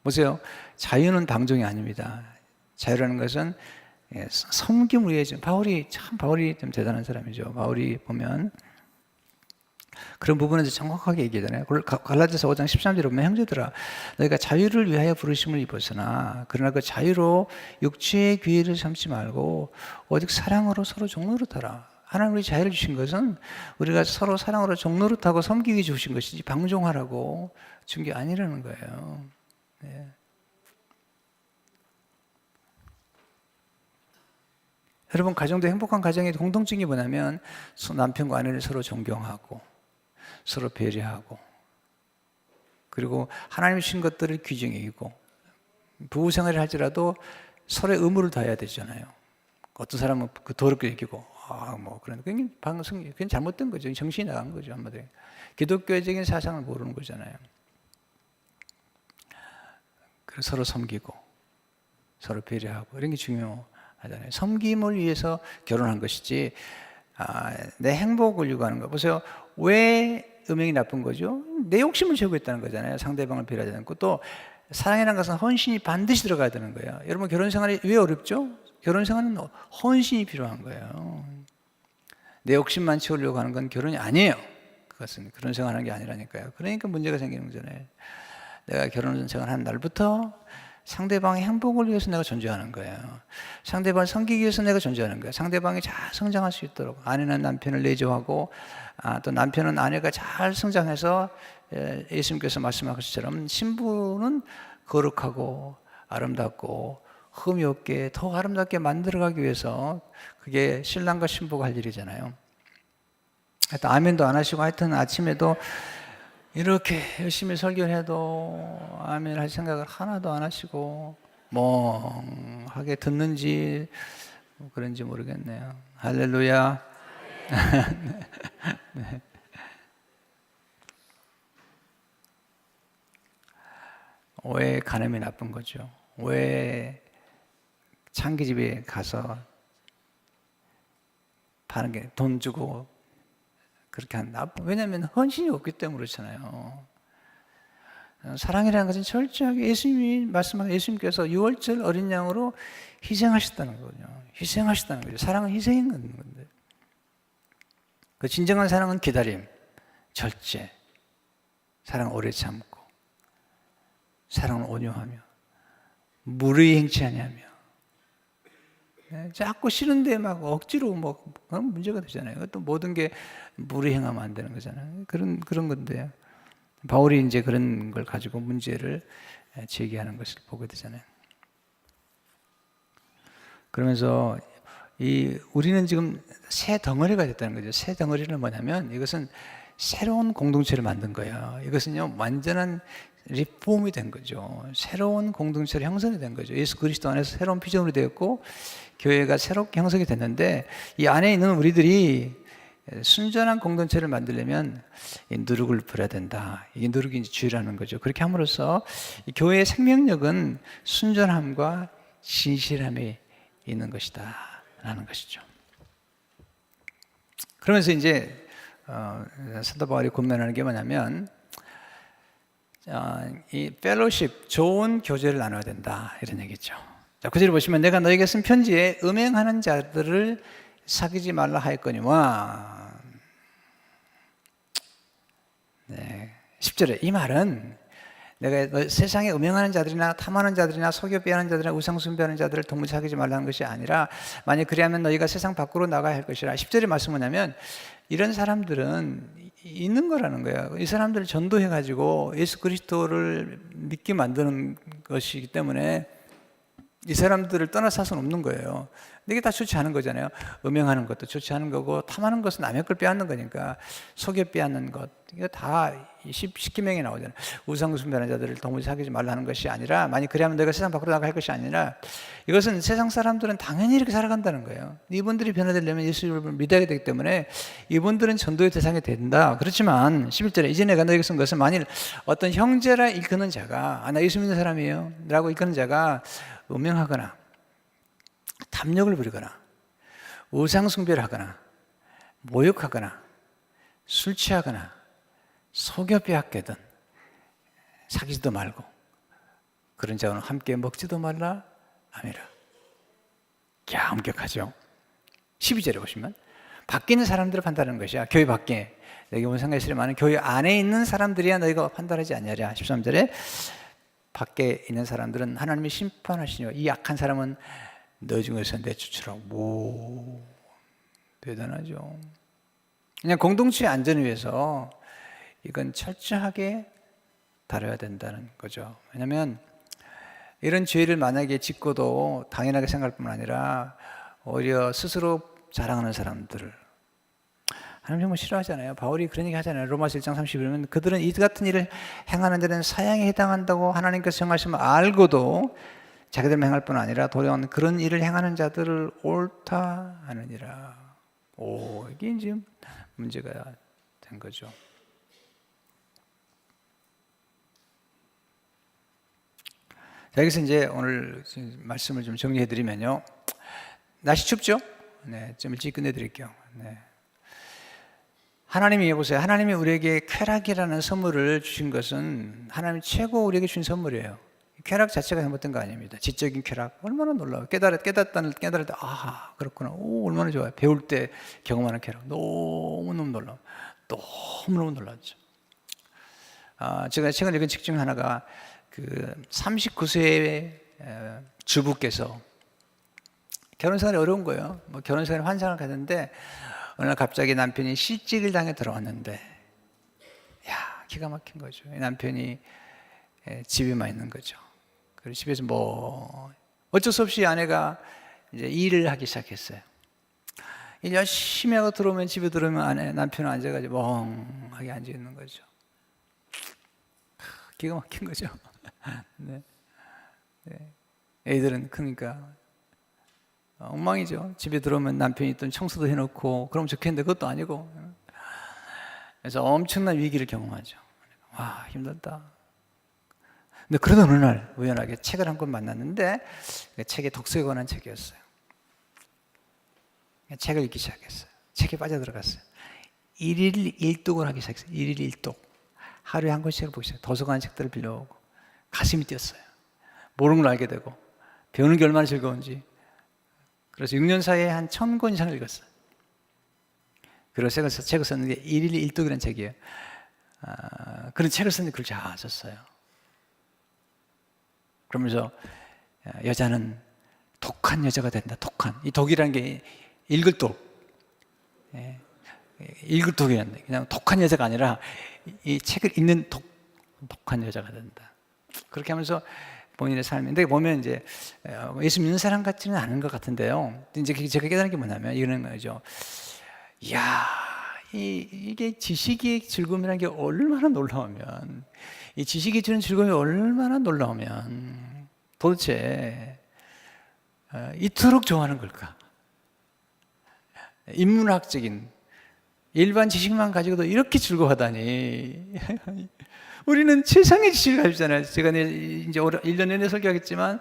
보세요, 자유는 방종이 아닙니다. 자유라는 것은 섬김을 위해, 바울이 좀 대단한 사람이죠. 바울이 보면 그런 부분에서 정확하게 얘기하잖아요. 갈라디아서 5장 13절에 보면, 형제들아, 너희가 자유를 위하여 부르심을 입었으나 그러나 그 자유로 육체의 기회를 삼지 말고 오직 사랑으로 서로 종노릇하라. 하나님 우리 자유를 주신 것은 우리가 서로 사랑으로 종노릇하고 섬기기 주신 것이지 방종하라고 준 게 아니라는 거예요. 네. 여러분, 가정도 행복한 가정의 공통점이 뭐냐면, 남편과 아내를 서로 존경하고 서로 배려하고, 그리고 하나님이 주신 것들을 귀중히, 부부 생활을 할지라도 서로의 의무를 다해야 되잖아요. 어떤 사람은 그 더럽게 여기고 그런, 그건 잘못된 거죠. 정신이 나간 거죠, 한마디로. 기독교적인 사상을 모르는 거잖아요. 그래서 서로 섬기고 서로 배려하고 이런 게 중요하잖아요. 섬김을 위해서 결혼한 것이지 내 행복을 요구하는 거. 보세요, 왜 음행이 나쁜 거죠? 내 욕심을 채우고 있다는 거잖아요. 상대방을 배려하지 않고. 또 사랑이라는 것은 헌신이 반드시 들어가야 되는 거예요. 여러분, 결혼 생활이 왜 어렵죠? 결혼 생활은 헌신이 필요한 거예요. 내 욕심만 채우려고 하는 건 결혼이 아니에요. 그것은 그런 생활하는 게 아니라니까요. 그러니까 문제가 생기는 거잖아요. 내가 결혼 생활한 날부터 상대방의 행복을 위해서 내가 존재하는 거예요. 상대방을 섬기기 위해서 내가 존재하는 거예요. 상대방이 잘 성장할 수 있도록. 아내는 남편을 내조하고 또 남편은 아내가 잘 성장해서 예수님께서 말씀하신 것처럼 신부는 거룩하고 아름답고 흠이 없게 더 아름답게 만들어가기 위해서 그게 신랑과 신부가 할 일이잖아요. 하여튼 아멘도 안 하시고 하여튼 아침에도 이렇게 열심히 설교를 해도 아멘 할 생각을 하나도 안 하시고 멍하게 듣는지 그런지 모르겠네요. 할렐루야. 네. 왜 간음이 나쁜 거죠? 왜 창기집에 가서 파는 게 돈 주고 그렇게 한 나쁜? 왜냐하면 헌신이 없기 때문에 그렇잖아요. 사랑이라는 것은 철저하게 예수님이 말씀하신 예수님께서 유월절 어린 양으로 희생하셨다는 거거든요. 희생하셨다는 거죠. 사랑은 희생인 건데. 그 진정한 사랑은 기다림, 절제, 사랑은 오래 참고, 사랑은 온유하며, 무르히 행치 아니하며. 자꾸 싫은데 막 억지로 뭐 문제가 되잖아요. 또 모든 게 무르히 행하면 안 되는 거잖아요. 그런 건데요. 바울이 이제 그런 걸 가지고 문제를 제기하는 것을 보게 되잖아요. 그러면서 우리는 지금 새 덩어리가 됐다는 거죠. 새 덩어리는 뭐냐면 이것은 새로운 공동체를 만든 거예요. 이것은요 완전한 리폼이 된 거죠. 새로운 공동체를 형성이 된 거죠. 예수 그리스도 안에서 새로운 피조물이 되었고 교회가 새롭게 형성이 됐는데 이 안에 있는 우리들이 순전한 공동체를 만들려면 이 누룩을 버려야 된다. 이게 누룩이 이제 주의라는 거죠. 그렇게 함으로써 이 교회의 생명력은 순전함과 진실함에 있는 것이다 라는 것이죠. 그러면서 이제 사도 바울이 권면하는 게 뭐냐면 이 펠로십, 좋은 교제를 나눠야 된다 이런 얘기죠. 자, 구절을 보시면 내가 너에게 쓴 편지에 음행하는 자들을 사귀지 말라 하였거니와. 네, 10절에 이 말은 내가 세상에 음행하는 자들이나 탐하는 자들이나 속여 빼하는 자들이나 우상 숭배하는 자들을 동무 사귀지 말라는 것이 아니라 만약 그리하면 너희가 세상 밖으로 나가야 할 것이라. 10절의 말씀은 뭐냐면 이런 사람들은 있는 거라는 거예요. 이 사람들을 전도해가지고 예수 그리스도를 믿게 만드는 것이기 때문에 이 사람들을 떠나서 할 수는 없는 거예요. 근데 이게 다 좋지 않은 거잖아요. 음행하는 것도 좋지 않은 거고 탐하는 것은 남의 걸 빼앗는 거니까 속여 빼앗는 것 이거 다 십계명에 나오잖아요. 우상 숭배하는 자들을 도무지 사귀지 말라는 것이 아니라 만약 그리하면 너희가 세상 밖으로 나갈 것이 아니라 이것은 세상 사람들은 당연히 이렇게 살아간다는 거예요. 이분들이 변화되려면 예수를 믿어야 되기 때문에 이분들은 전도의 대상이 된다. 그렇지만 11절에 이제 내가 너에게 쓴 것은 만일 어떤 형제라 일컫는 자가 나 예수 믿는 사람이에요 라고 일컫는 자가 음행하거나 탐욕을 부리거나 우상 숭배를 하거나 모욕하거나 술 취하거나 속여 빼앗거든 사귀지도 말고 그런 자와는 함께 먹지도 말라 아니라. 야, 엄격하죠. 12절에 보시면 밖에 있는 사람들을 판단하는 것이야. 교회 밖에 내게 온 상관이 많은 교회 안에 있는 사람들이야 너희가 판단하지 않냐랴. 13절에 밖에 있는 사람들은 하나님이 심판하시니와 이 악한 사람은 너 중에서 내쫓으라고. 오, 대단하죠. 그냥 공동체의 안전을 위해서 이건 철저하게 다뤄야 된다는 거죠. 왜냐하면 이런 죄를 만약에 짓고도 당연하게 생각할 뿐만 아니라 오히려 스스로 자랑하는 사람들을 하나님 정말 싫어하잖아요. 바울이 그런 얘기 하잖아요. 로마서 1장 31면 그들은 이 같은 일을 행하는 자는 사형에 해당한다고 하나님께서 정하시면 알고도 자기들만 행할 뿐 아니라 도리어 그런 일을 행하는 자들을 옳다 하느니라. 오, 이게 이제 문제가 된 거죠. 자, 여기서 이제 오늘 말씀을 좀 정리해 드리면요. 날씨 춥죠? 네, 좀 일찍 끝내 드릴게요. 네. 하나님이 보세요. 하나님이 우리에게 쾌락이라는 선물을 주신 것은 하나님 최고 우리에게 주신 선물이에요. 쾌락 자체가 잘못된 거 아닙니다. 지적인 쾌락 얼마나 놀라워요. 깨달을 때 아 그렇구나. 오 얼마나 좋아요. 배울 때 경험하는 쾌락 너무너무 놀라워. 너무너무 놀랐죠. 제가 최근에 읽은 책 중 하나가 그 39세의 주부께서 결혼 생활이 어려운 거예요. 뭐 결혼 생활에 환상을 가졌는데 어느 날 갑자기 남편이 실직을 당해 들어왔는데, 야 기가 막힌 거죠. 남편이 집에만 있는 거죠. 그리고 집에서 뭐 어쩔 수 없이 아내가 이제 일을 하기 시작했어요. 일 열심히 하고 들어오면, 집에 들어오면 남편은 앉아가지고 멍하게 앉아 있는 거죠. 기가 막힌 거죠. 네. 네. 애들은 그러니까 엉망이죠. 집에 들어오면 남편이 또 청소도 해놓고 그럼 좋겠는데 그것도 아니고. 그래서 엄청난 위기를 경험하죠. 와, 힘들다. 근데 그러던 어느 날 우연하게 책을 한 권 만났는데 그 책이 독서에 관한 책이었어요. 책을 읽기 시작했어요. 책에 빠져들어갔어요. 1일 1독을 하기 시작했어요. 1일 1독. 하루에 한 권씩을 보기 시작했어요. 도서관 책들을 빌려오고 가슴이 뛰었어요. 모르는 걸 알게 되고 배우는 게 얼마나 즐거운지. 그래서 6년 사이에 한 1000권 이상을 읽었어요. 그리고 책을 썼는데 1일 1독이라는 책이에요. 그런 책을 썼는데 그걸 잘 썼어요. 그러면서 여자는 독한 여자가 된다. 독한. 이 독이라는 게 읽을 독. 읽을 독이란다. 그냥 독한 여자가 아니라 이 책을 읽는 독한 여자가 된다. 그렇게 하면서 본인의 삶인데 보면 이제 예수 믿는 사람 같지는 않은 것 같은데요. 이제 제가 깨달은 게 뭐냐면 이런 거죠. 이야, 이게 지식의 즐거움이라는 게 얼마나 놀라우면, 이 지식이 주는 즐거움이 얼마나 놀라우면 도대체 이토록 좋아하는 걸까? 인문학적인 일반 지식만 가지고도 이렇게 즐거워하다니. 우리는 최상의 지식을 가지고 있잖아요. 제가 이제 1년 내내 설교하겠지만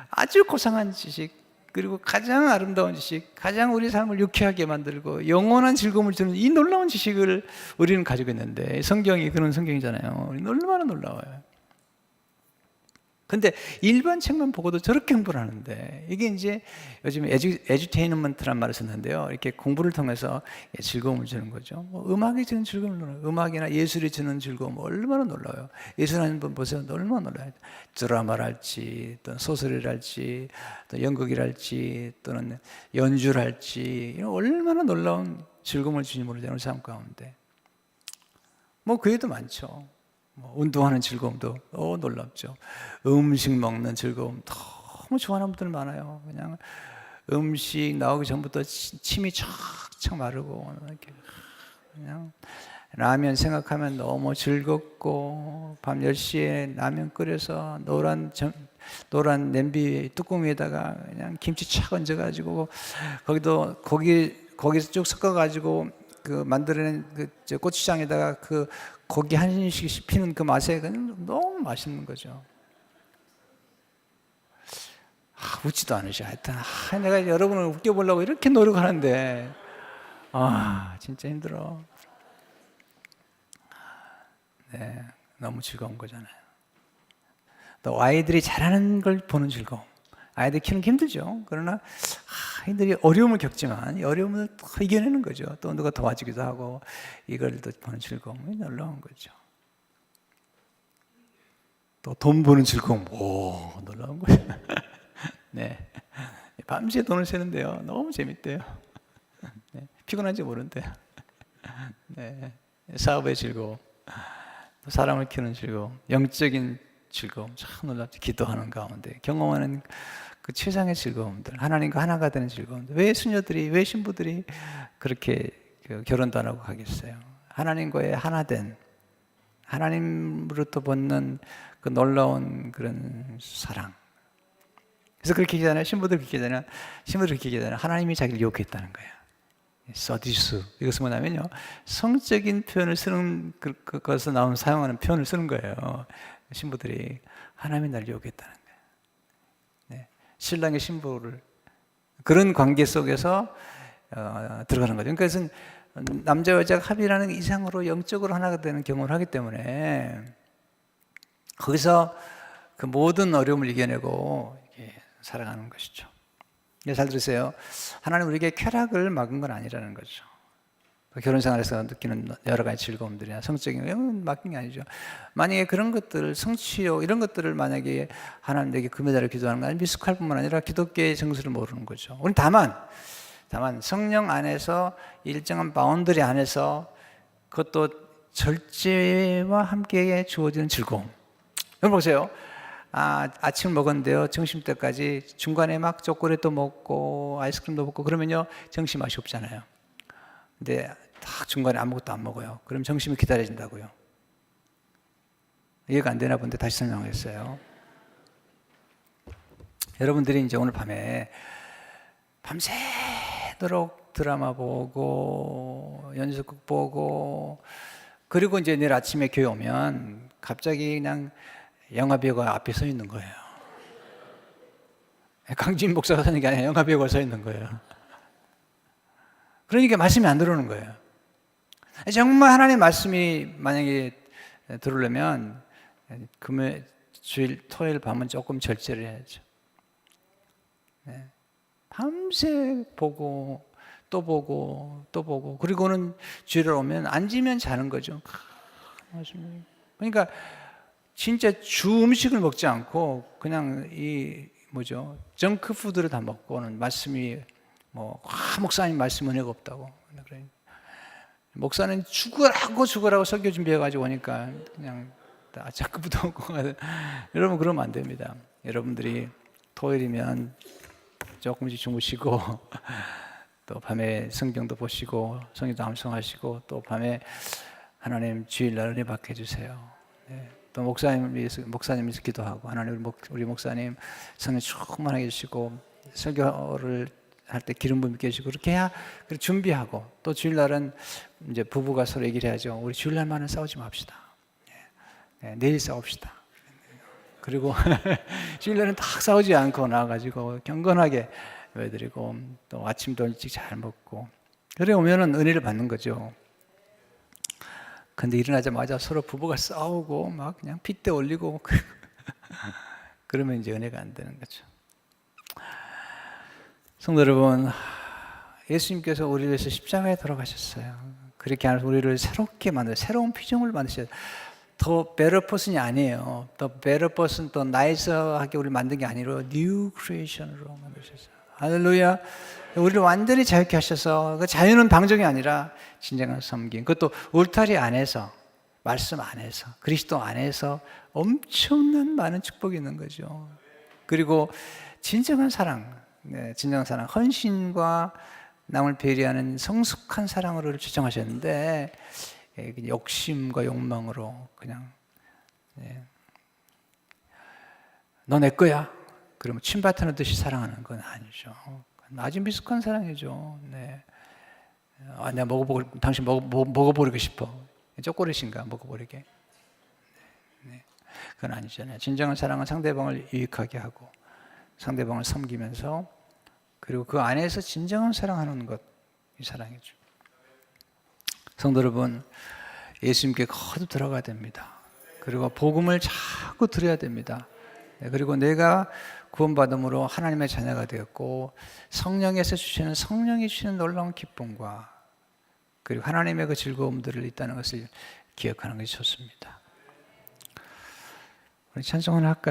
아주 고상한 지식, 그리고 가장 아름다운 지식, 가장 우리 삶을 유쾌하게 만들고 영원한 즐거움을 주는 이 놀라운 지식을 우리는 가지고 있는데, 성경이 그런 성경이잖아요. 얼마나 놀라워요. 근데 일반 책만 보고도 저렇게 흥분을 하는데, 이게 이제 요즘 에듀테이너먼트란 말을 썼는데요. 이렇게 공부를 통해서 즐거움을 주는 거죠. 음악이 주는 즐거움을 놀라요. 음악이나 예술이 주는 즐거움 얼마나 놀라워요. 예술 하는 분 보세요. 얼마나 놀라요. 드라마랄지, 또 소설이랄지, 또 연극이랄지, 또는 연주랄지, 이런 얼마나 놀라운 즐거움을 주는지 모르잖아요. 우리 삶 가운데. 그 외에도 많죠. 운동하는 즐거움도 놀랍죠. 음식 먹는 즐거움 너무 좋아하는 분들 많아요. 그냥 음식 나오기 전부터 침이 척척 마르고, 이렇게 그냥 라면 생각하면 너무 즐겁고, 밤 10시에 라면 끓여서 노란 냄비 뚜껑 위에다가 그냥 김치 착 얹어가지고 거기서 쭉 섞어가지고 그 만들어낸 그 고추장에다가 그 고기 한 인씩 씹히는 그 맛에 그냥 너무 맛있는 거죠. 웃지도 않으셔. 하여튼 내가 여러분을 웃겨보려고 이렇게 노력하는데 진짜 힘들어. 네, 너무 즐거운 거잖아요. 또 아이들이 잘하는 걸 보는 즐거움. 아이들 키우는 게 힘들죠. 그러나 아이들이 어려움을 겪지만 이 어려움을 더 이겨내는 거죠. 또 누가 도와주기도 하고, 이걸 또 보는 즐거움이 놀라운 거죠. 또 돈 버는 즐거움, 놀라운 거예요. 네, 밤새 돈을 세는데요, 너무 재밌대요. 네, 피곤한지 모른대요. 네, 사업의 즐거움, 사람을 키우는 즐거움, 영적인 즐거움 참 놀랍죠. 기도하는 가운데 경험하는 그 최상의 즐거움들, 하나님과 하나가 되는 즐거움들. 왜 신부들이 그렇게 결혼도 안 하고 가겠어요? 하나님과의 하나된, 하나님으로부터 받는 그 놀라운 그런 사랑. 그래서 그렇게 얘기하잖아요. 신부들이 그렇게 얘기하잖아요. 하나님이 자기를 유혹했다는 거예요. 서디스. 이것은 뭐냐면요, 성적인 표현을 쓰는 그것에서 사용하는 표현을 쓰는 거예요. 신부들이 하나님이 날 유혹했다는 거예요. 네. 신랑의 신부를 그런 관계 속에서 들어가는 거죠. 그러니까 남자 여자가 합의라는 이상으로 영적으로 하나가 되는 경험을 하기 때문에 거기서 그 모든 어려움을 이겨내고 살아가는 것이죠. 잘 들으세요. 하나님 우리에게 쾌락을 막은 건 아니라는 거죠. 결혼 생활에서 느끼는 여러 가지 즐거움들이나 성적인 건 막힌 게 아니죠. 만약에 그런 것들, 성취욕 이런 것들을 만약에 하나님 내게 금메달을 기도하는 건 미숙할 뿐만 아니라 기독교의 정서를 모르는 거죠. 우리는 다만 성령 안에서 일정한 바운더리 안에서 그것도 절제와 함께 주어지는 즐거움. 여러분 보세요. 아침을 먹었는데요. 점심 때까지 중간에 막 초콜릿도 먹고 아이스크림도 먹고 그러면요. 점심 맛이 없잖아요. 근데 딱 중간에 아무것도 안 먹어요. 그럼 점심이 기다려진다고요. 이해가 안 되나 본데 다시 설명하겠어요. 여러분들이 이제 오늘 밤에 밤새도록 드라마 보고 연습곡 보고 그리고 이제 내일 아침에 교회 오면 갑자기 그냥 영화배우가 앞에 서 있는 거예요. 강진 목사가 서 있는 게 아니라 영화배우가 서 있는 거예요. 그러니까 말씀이 안 들어오는 거예요. 정말 하나님의 말씀이 만약에 들으려면 금요일, 주일, 토요일 밤은 조금 절제를 해야죠. 밤새 보고 또 보고 또 보고 그리고는 주일에 오면 앉으면 자는 거죠. 그러니까 진짜 주 음식을 먹지 않고 그냥 정크푸드를 다 먹고는 말씀이 목사님 말씀 은혜가 없다고. 목사는 죽으라고 설교 준비해가지고 오니까 그냥 다 자꾸부터 먹고 여러분 그러면 안 됩니다. 여러분들이 토요일이면 조금씩 주무시고 또 밤에 성경도 보시고 성경도 암송하시고 또 밤에 하나님 주일날 은혜 받게 해주세요. 또 목사님 위해서 기도하고 하나님 우리 목사님 성령 충만하게 해주시고 설교를 할 때 기름 부음 있게 해주시고 그렇게 해야 준비하고 또 주일날은 이제 부부가 서로 얘기를 해야죠. 우리 주일날만은 싸우지 맙시다. 내일 싸웁시다. 그리고 주일날은 딱 싸우지 않고 나와가지고 경건하게 외드리고 또 아침도 일찍 잘 먹고 그래 오면은 은혜를 받는 거죠. 근데 일어나자마자 서로 부부가 싸우고 막 그냥 핏대 올리고 그러면 이제 은혜가 안 되는 거죠. 성도 여러분, 예수님께서 우리를 위해서 십자가에 돌아가셨어요. 그렇게 하면서 우리를 새롭게 새로운 피조물을 만드셔요. 더 better person이 아니에요. 더 better person, 더 나이스하게 우리를 만든 게 아니라 new creation으로 만드셨어요. 할렐루야. 우리를 완전히 자유케 하셔서 그 자유는 방종이 아니라 진정한 섬김. 그것도 울타리 안에서 말씀 안에서 그리스도 안에서 엄청난 많은 축복이 있는 거죠. 그리고 진정한 사랑, 진정한 사랑, 헌신과 남을 배려하는 성숙한 사랑으로 지정하셨는데 욕심과 욕망으로 그냥 너 내 거야. 그러면 침뱉는 듯이 사랑하는 건 아니죠. 아주 미숙한 사랑이죠. 내가 당신 먹어버리고 싶어. 쪼꼬리신가 먹어버리게. 그건 아니잖아요. 진정한 사랑은 상대방을 유익하게 하고 상대방을 섬기면서 그리고 그 안에서 진정한 사랑하는 것, 이 사랑이죠. 성도 여러분, 예수님께 거듭 들어가야 됩니다. 그리고 복음을 자꾸 들어야 됩니다. 그리고 내가 구원받음으로 하나님의 자녀가 되었고 성령에서 주시는 성령이 주시는 놀라운 기쁨과 그리고 하나님의 그 즐거움들을 있다는 것을 기억하는 것이 좋습니다. 우리 찬송을 할까요?